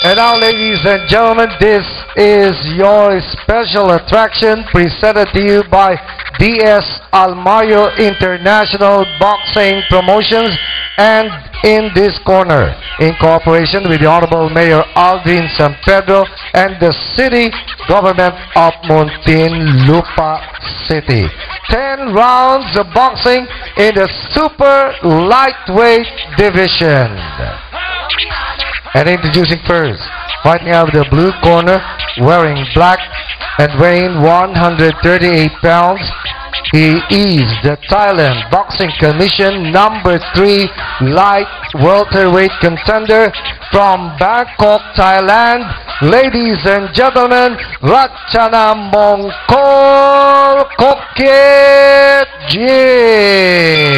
And now, ladies and gentlemen, this is your special attraction presented to you by DS Almayo International Boxing Promotions, and in this corner, in cooperation with the Honorable Mayor Aldrin San Pedro and the City Government of Muntinlupa City. 10 rounds of boxing in the super lightweight division. And introducing first, fighting out of the blue corner, wearing black and weighing 138 pounds. He is the Thailand Boxing Commission #3 light welterweight contender from Bangkok, Thailand. Ladies and gentlemen, Ratchanamongkol Kokit Jim.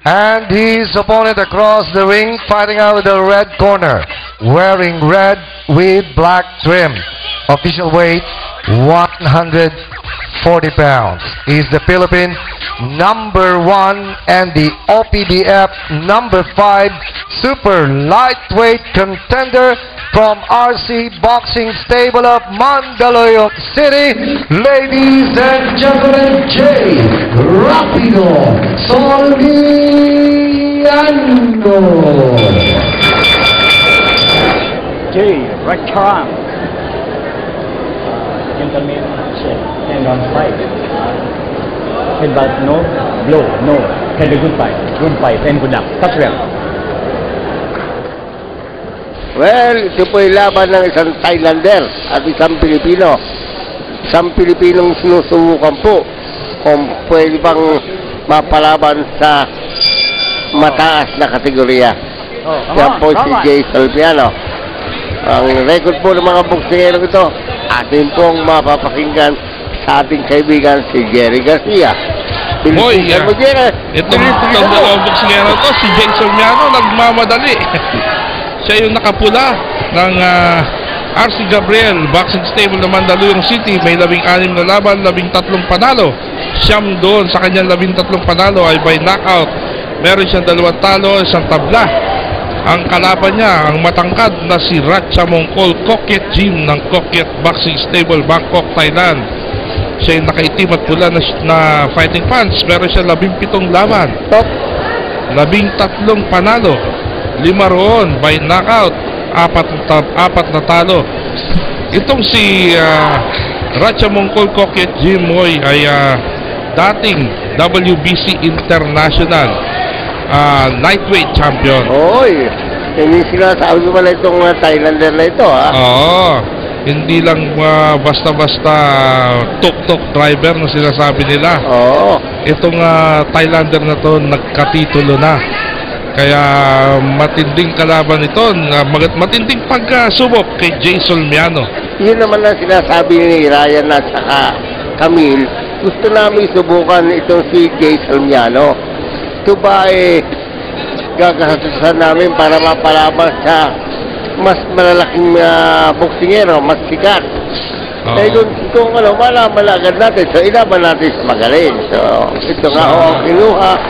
And his opponent across the ring, fighting out of the red corner, wearing red with black trim. Official weight 140 pounds. He's the Philippine #1 and the OPBF #5 super lightweight contender from RC Boxing Stable of Mandaluyong City. Ladies and gentlemen, Jay Rapido Soliano. Jay Ratcharam. Gentlemen, stand on fight. Headbutt, no. Blow, no. Had a good fight. Good fight and good luck. Touch well. Well, ito po yung laban ng isang Thailander at isang Pilipino. Isang Pilipinong sinusubukan po kung pwede bang mapalaban sa mataas na kategorya. Yan po si Jay Solpiano. Ang record po ng mga boksingero ito, atin pong mapapakinggan sa ating kaibigan si Jerry Garcia. Boy, itong dalawang boksingero to, si Jay Solpiano, nagmamadali. Siya yung nakapula ng RC Gabriel Boxing Stable ng Mandaluyong City. May 16 na laban, 13 panalo. Siyam doon sa kanyang 13 panalo ay by knockout. Meron siyang 2 talo, 1 tabla. Ang kalaban niya, ang matangkad na si Ratchamongkol Kokit Jim ng Kokit Boxing Stable, Bangkok, Thailand. Siya yung nakaitim at pula na fighting pants. Meron siya 17 laban, 13 panalo, 5 roon by knockout, 4 na talo. Itong si Ratchamongkol Kokit Jim Moy ay dating WBC International lightweight champion. Oy, hindi sinasabi mo pala itong Thailander na ito, ha? Oo, hindi lang basta-basta tuk-tuk driver na sinasabi nila. Oo. Itong Thailander na to nagkatitulo na. Kaya matinding kalaban ito, matinding pagkasubok kay Jay Solpiano. Yun naman ang sinasabi ni Ryan at saka Camille. Gusto namin subukan itong si Jay Solpiano. Ito ba gagastusan namin para mapalaban sa mas malalaking boksingero, mas sikat. Kung ano, malaman agad natin, so ilaban natin sa magaling. So, ito nga ang kinuha.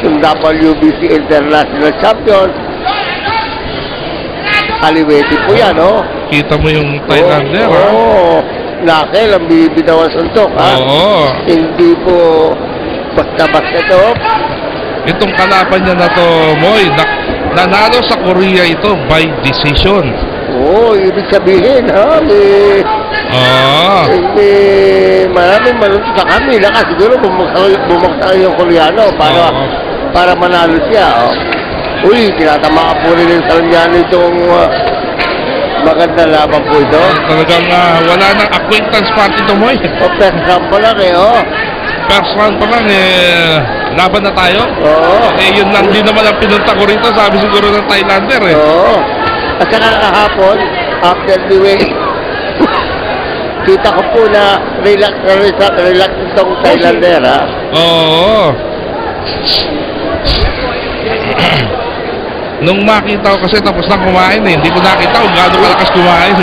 Yung WBC International Champion, kaliwete po yan, no? Kita mo yung Thailander, ha? Oo, nakel ang bibitawan suntok, ha? Oo. Hindi po basta-basta ito. Itong kalaban niya na to, Moy, nanalo sa Korea ito by decision. Oo, ibig sabihin, ha? Maraming malunod sa kami. Laka, siguro bumaksak yung Koreano para manalo siya. Uy, tinatamaan po rin yung Solpiano itong maganda laban po ito. Talagang wala nang acquaintance party ito, Moy. First round pa lang First round pa lang laban na tayo. Oo. Yun lang din naman ang pinunta ko rito, sabi siguro ng Thailander Oo. At saka kahapon, after the way, kita ko po na relax itong Thailander, ha? Oo. Nung makita ko kasi tapos na kumain hindi ko nakita kung gaano kalakas kumain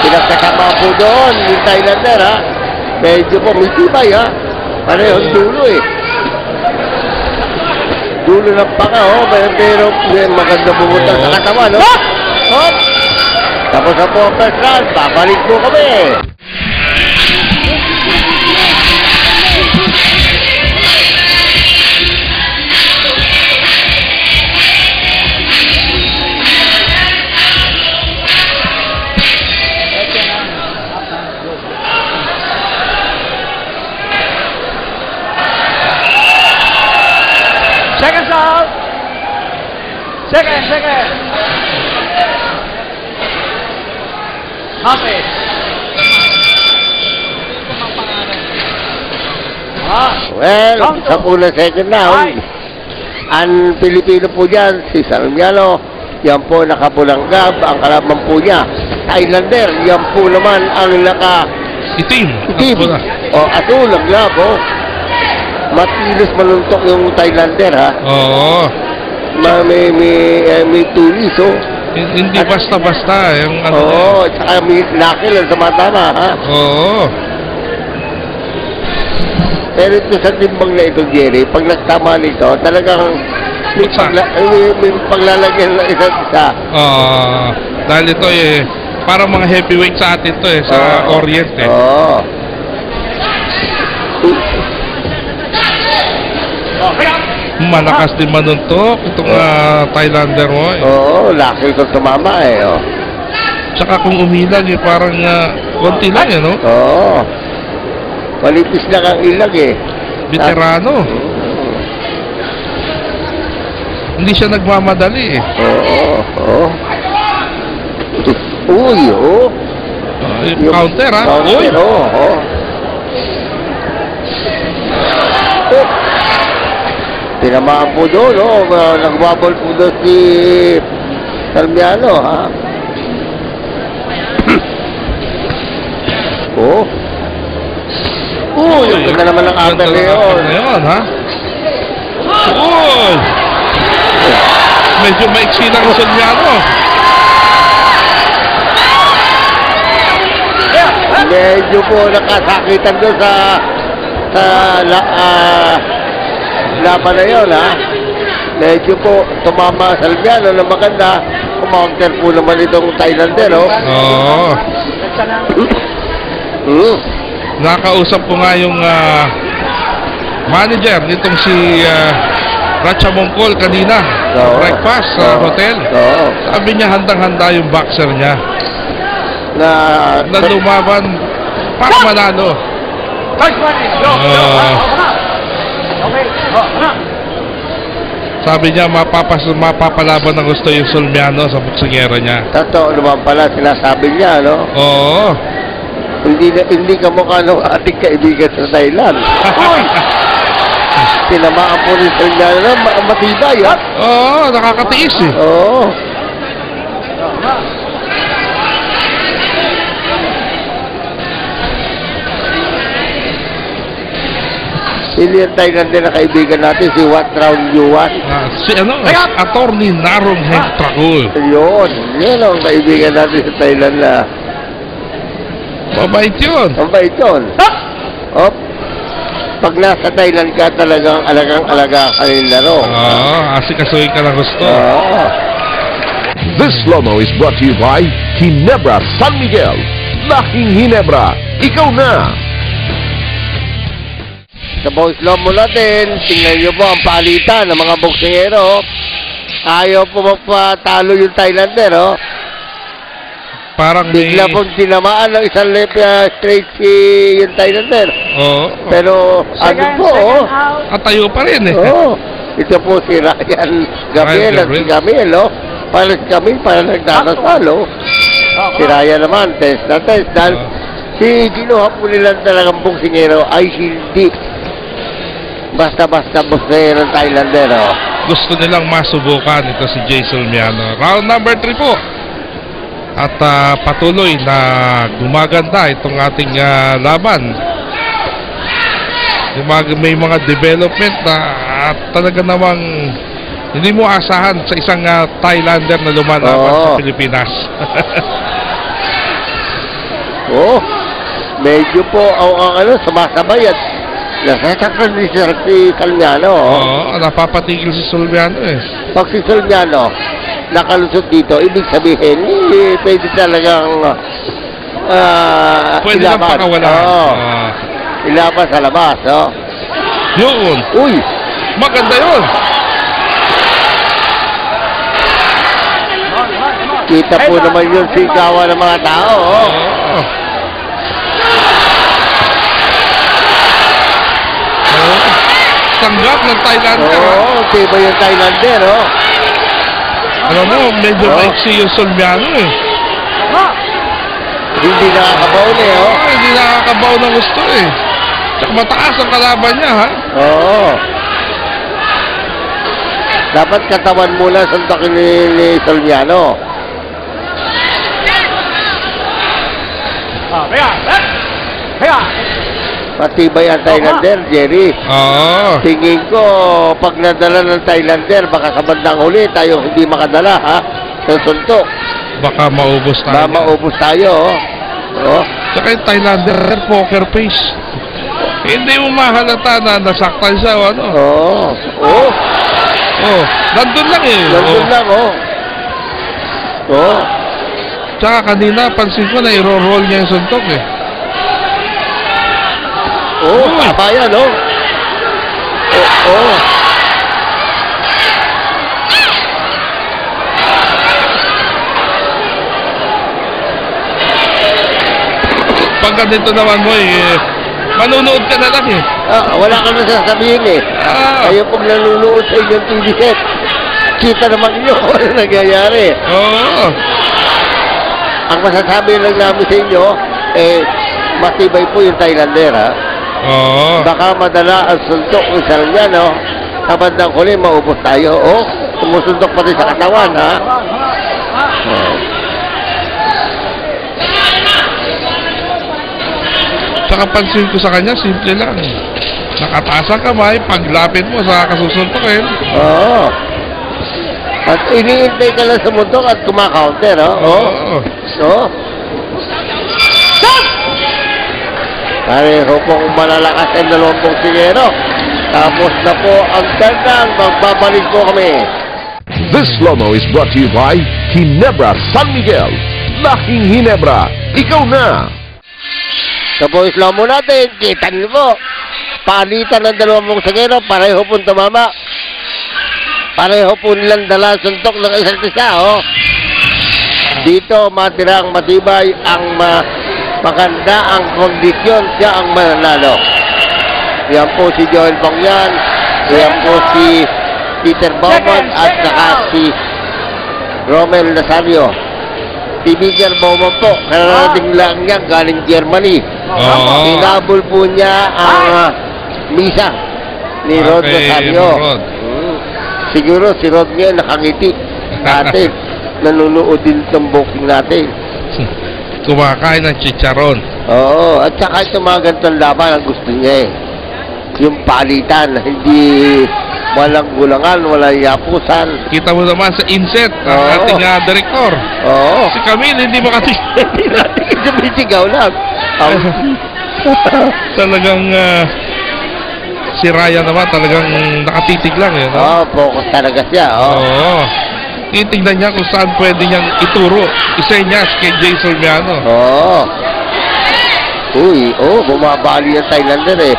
Pinagkasama po doon yung Thailander, ha? Medyo po may tibay, ha? Parehong dulo, dulo ng paka, oh. Pero maganda pumunta sa katawan, no? Hop! Tapos na po ang first round. Babalik po kami. Second out. Second. Happy. Well, sa pula second round. Ang Pilipino po dyan, si Salmiano. Yan po nakapulang gab. Ang kalaban po niya, Thailander. Yan po naman ang Itim. O, atul ang lab, oh. Matilos manuntok yung Thailander, ha? Oo. May tulis, oh. Hindi basta-basta yung ano. Oo, tsaka may nakil ang tumatama, ha? Oo. Pero ito sa timbang na ito, Jerry, pag nagtama nito, talagang may paglalagyan ng isa't isa. Oo. Dahil ito parang mga heavyweight sa atin to sa Orient Oo. Malakas din manuntok itong Thailander mo. Oo, laki ko tumama oh. Tsaka kung umilag parang konti lang no? Oo. Malipis lang ang ilag Veterano. Hindi siya nagmamadali Oo. Uy, yung counter Counter, oo. Tinamaan po doon, nagbabol po doon si Salmiano, ha? Yung ganda naman ng counter ngayon. Ha? Medyo maiksi lang ang Salmiano. Medyo po nakasakitan doon sa laban na yun, ha? Medyo po tumama Salmiano na maganda. Kumounter po naman itong Thailander, Oo. Nakausap ko nga yung manager nitong si Racha Mongkol kanina. Breakfast sa hotel. Sabi niya handang-handa yung boxer niya na lumaban para manalo. Sabi niya mapapalaban ng gusto yung Salmiano sa boksingero niya. Totoo naman pala sinasabi niya, no? Oo. Hindi ka mukha ng ating kaibigan sa Thailand. Tinamaan po rin Salmiano na matibay, ha? Oo, nakakatiis Oo. Hindi yung Thailander na kaibigan natin, si Wat Raun Yuan. Si Attorney Narong Heng Trakul. Yun ang kaibigan natin sa Thailand na. Mabait yun. Pag nasa Thailand ka talagang alagang-alaga ka yung laro. Asikasuhin ka ng gusto. This slow-mo is brought to you by Ginebra San Miguel. Laking Ginebra, ikaw na! Sa boys slow-mo natin, tingnan nyo po ang palitan ng mga boksingero. Ayaw po magpatalo yung Thailander, Parang bigla pong tinamaan ng isang straight si yung Thailander. Pero ano po, Atayo pa rin ito po si Ryan Gabriel at si Camille, para si Camille para nagdadasal, Si Ryan naman, test na test. Dahil si ginuha po nilang talagang boksingero ay hindi basta-basta boksingero ng Thailander, Gusto nilang masubukan ito si Jay Salmiano. Round number 3 po. At patuloy na gumaganda itong ating laban. May mga development na talaga namang hindi mo asahan sa isang Thailander na lumalaban sa Pilipinas. Medyo po ang sumasabay at Nasasaktan si Salmiano. Oo, napapatigil si Solmiano eh. Pag si Salmiano nakalusot dito, ibig sabihin, pwede talagang Pwede nang ilaban. pakawalan. Oo. Ilaban sa labas, oh. Yun. Uy! Maganda yun. Kita po naman yung sigawan ng mga tao, oh. Oo. Tanggap ng Thailander. Oo, tiba yung Thailander, oh. Alam mo, medyo Oo. maiksi yung Solmiano eh. Hindi nakakabaw na, oh. Hindi nakakabaw ng gusto eh. Tsaka mataas ang kalaban niya, ha? Oo. Dapat katawan muna suntokin ni Salmiano. Matibay ang Thailander, Jerry. Oo. Tingin ko, pag nadala ng Thailander, baka sa bandang huli tayo hindi makadala, ha? Sa suntok. Baka maubos tayo. Baka maubos tayo, oh. Oh. Tsaka yung Thailander, poker face. Hindi mo mahalata na nasaktan siya o ano. Oo. Oh. Oh, nandun lang eh. Nandun lang, oh. Oh. Tsaka kanina, pansin ko na i-roll niya yung suntok eh. Oh, tama yan, oh. Oh, oh. Pag ganito naman mo eh, manunood ka na lang eh. Wala ka na sasabihin eh. Kayo pag nanonood sa inyong TV set, kita naman niyo kung ano nangyayari. Oo. Ang masasabi lang namin sa inyo, matibay po yung Thailander, ha? Oo. Baka madala ang suntok ng Salmiano, sa bandang huli, maubos tayo. Oh, sumusuntok pati sa katawan, ha? Tsaka pansin ko sa kanya, simple lang. Nakataas ang kamay, paglapit mo sa kasusuntokin. Oo. At iniintay ka lang sa muntok at kumakaunter, oh. Oo. So, pareho pong malalakas ang dalawang boksingero. Tapos na po ang tandang, magbabalik po kami. This slow-mo is brought to you by Ginebra San Miguel. Laking Ginebra, ikaw na! Sa boys lang mo natin, kita niyo po. Palitan ng dalawang boksingero, pareho pong tumama. Pareho po nilang dala suntok ng isa't isa, oh. Dito, matirang matibay ang maganda ang kondisyon, siya ang mananalo. Yan po si Joel Bongyan, yan po si Peter Baumann at saka si Romel Nazario. Si Peter Baumann po, kararating lang niya galing Germany. Oo. Pinabol po niya ang misa ni Rod Nazario. Rod. Siguro si Rod ngayon nakangiti natin. Nanonood din ng boxing natin. Kumakain ng chicharon. Oo, at saka ito mga ganitong laban ang gusto niya eh. Yung palitan, hindi walang gulangan, walang yapusan. Kita mo naman sa inset ng Oo. ating director. Oo. Si Camille, hindi makatigil. Hindi natin sumisigaw lang. Talagang si Ryan naman talagang nakatitig lang eh. No? Oo, focus talaga siya. Oo. Oo. Titignan niya kung saan pwede niyang ituro. Isenyas kay Jay Solmiano. Oo. Uy, bumabali ang Thailander eh.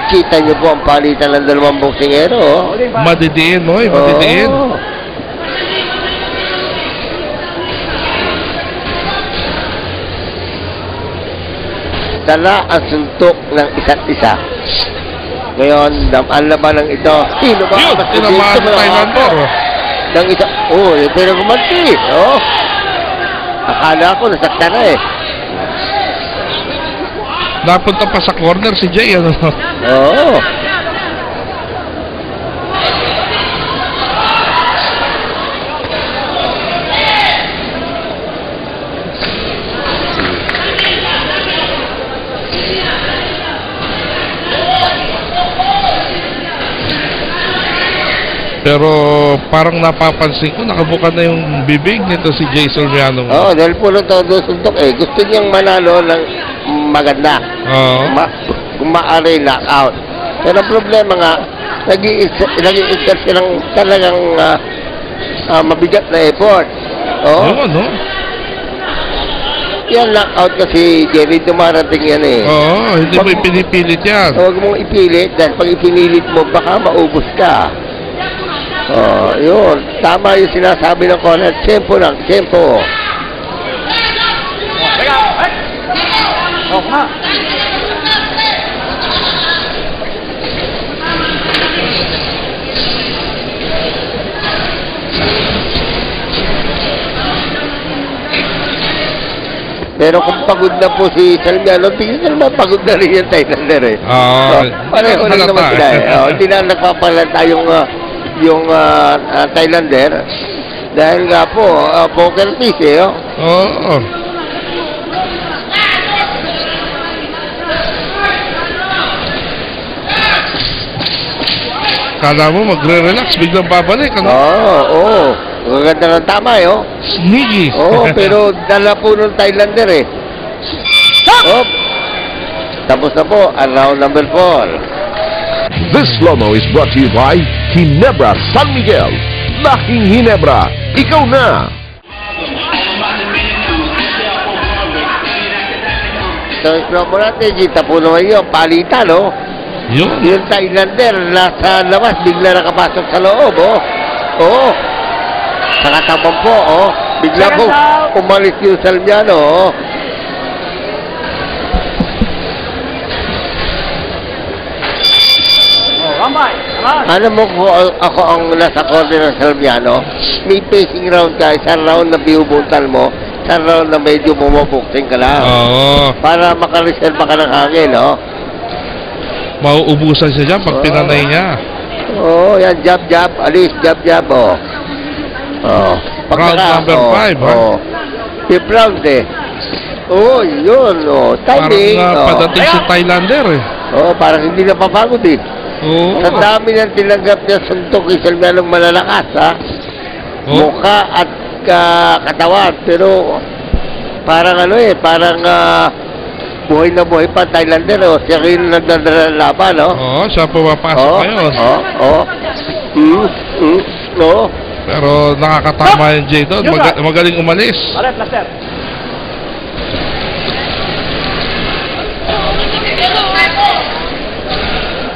Kita niyo po ang palitan ng dalawang boksingero. Oh. Madidiin mo eh, madidiin. Oo. Dala ang suntok ng isa't isa. Ngayon, ang laban ng ito, sino ba? Yun, tinamaan sa Thailander. Ng isa, pero gumanti. Akala ko, nasakta na eh. Napunta pa sa corner si Jay, ano? Oo. Pero parang napapansin ko, nakabuka na yung bibig nito si Jay Solmiano. Oo, dahil puro todo suntok eh. Gusto niyang manalo ng maganda. Oo. kung maaari knockout. Pero ang problema nga, nag-i-exert silang talagang mabigat na effort. Oh. Oo, no? Yan, knockout kasi, Jerry, dumarating yan eh. Oo, hindi mo ipinipilit yan. Huwag mong ipilit, dahil pag ipinilit mo, baka maubos ka. Oh, yun. Tama yung sinasabi ng corner. Tempo lang, tempo. Pero kung pagod na po si Salmiano, tingnan naman pagod na rin yung Thailander eh. Pareho lang naman sila eh. Hindi na nagpapalata yung Thailander. Dahil nga po, poker piece eh. Oo. Kala mo magre-relax, biglang babalik. Oo. Maganda ng tama eh. Sneaky. Oo, pero dala po ng Thailander eh. Oh. Tapos na po, ang round number 4. This slow-mo is brought to you by Ginebra San Miguel. Laking Ginebra, ikaw na! So, slow-mo natin, kita po naman yun, palitan, no? Yung Thailander, nasa labas, bigla nakapasok sa loob, oh. Oo. Nakatabang po, oh. Bigla po, umalis yung Salmiano, oh. Ano mo po ako ang nasa corner ng Salmiano? May pacing round ka, isang round na biubutan mo, isang round na medyo bumabuksing ka lang. Oo. Para makareserva ka ng hangin, no? Mauubusan siya dyan pag pinanay niya. Oo, yan, jab, alis, jab, oh. Oh. Round number 5, ha? Oh. Fifth round, eh. Oo, yun, oh. Timing, parang padating si Thailander, eh. Oo, parang hindi na papagod, eh. Oo. Sa dami ng tinanggap niya suntok yung Salmianong malalakas, ha? Mukha at katawan, pero parang parang buhay na buhay pa Thailander, oh. Siya rin nagdadalaban, no? Oo, siya pumapasok ngayon. Oo. Pero nakakatama yung Jay doon. Magaling umalis.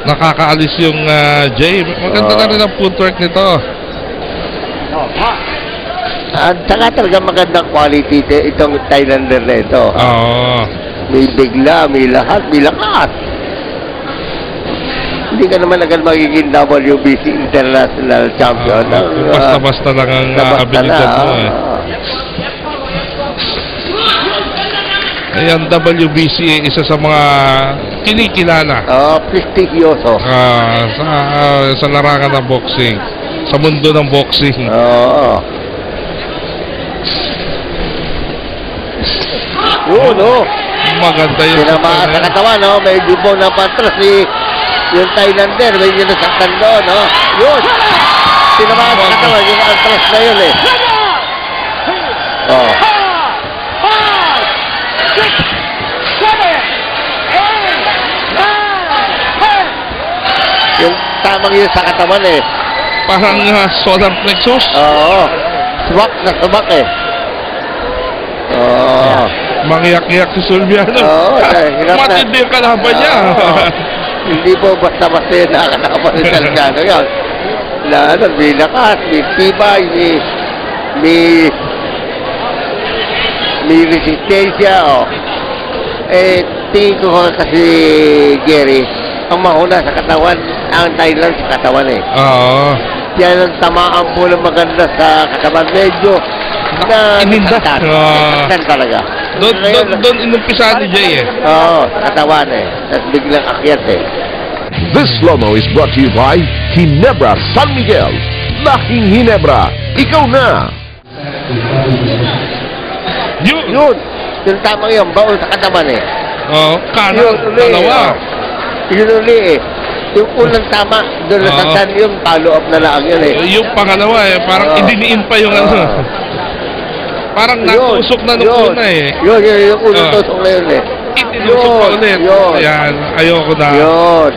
Nakakaalis yung Jay. Maganda na rin ang footwork nito. At saka talaga magandang quality itong Thailander na ito. Oo. May bigla, may lahat, may lakas. Hindi ka naman agad magiging WBC International Champion. Basta-basta lang ang abilidad mo, eh. Ayan, WBC isa sa mga kinikilala. Prestigyoso. Sa larangan ng boxing. Sa mundo ng boxing. Oo. Yun, oh. Maganda yun. Tinamaan sa katawan, no? May jubong na patras yung Thailander. May yun nasaktan doon, no? Yun. Tinamaan sa katawan. Yung atras na yun, eh. Oh. Yung tamang yun sa katawan, eh. Parang solar plexus. Oo. Subak na subak, eh. Oo. Mangiyak-iyak si Salmiano. Oo. Matindi yung kalaban niya. Hindi po basta-basta yun nakakalaban ni Salmiano yun. May lakas, may tibay, may resistensya, oh. Tingin ko kasi, Gary, ang mahuna sa katawan, ang Thailand sa katawan, eh. Oo. Yan ang tamaan po ng maganda sa katawan. Medyo nasaktan talaga. Doon inumpisa ni Jay, eh. Oo, sa katawan, eh. Tapos biglang akyat, eh. This slow-mo is brought to you by Ginebra San Miguel. Laking Ginebra, ikaw na! Yun! Yung tamang yun, baon sa katawan, eh. Oo, kanan, dalawa. Yun uli, eh. Yung unang tama, doon nasaktan yung follow-up na lang yun, eh. Yung pangalawa, eh, parang idiniin pa yung Parang natusok na nung una, eh. Yung unang tusok na yun, eh. Itinusok pa ulit. Ayan, ayoko na. Yun.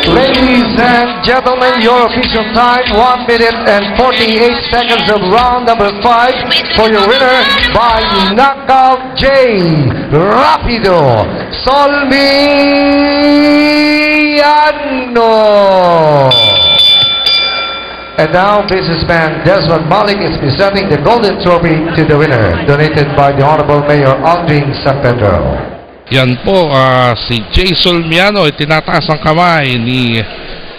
Ladies and gentlemen, your official time, 1 minute and 48 seconds of round number 5 for your winner by Knockout J. Rapido Solmiano. And now, businessman Desmond Malik is presenting the Golden Trophy to the winner, donated by the Honorable Mayor Aldrin San Pedro. Yan po, si Jay Solmiano, itinataas ang kamay ni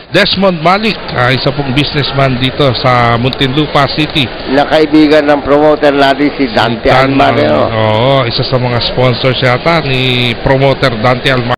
Desmond Malik, isa pong businessman dito sa Muntinlupa City. Na kaibigan ng promoter natin si Dante Almario. Oo, isa sa mga sponsors yata ni promoter Dante Almario.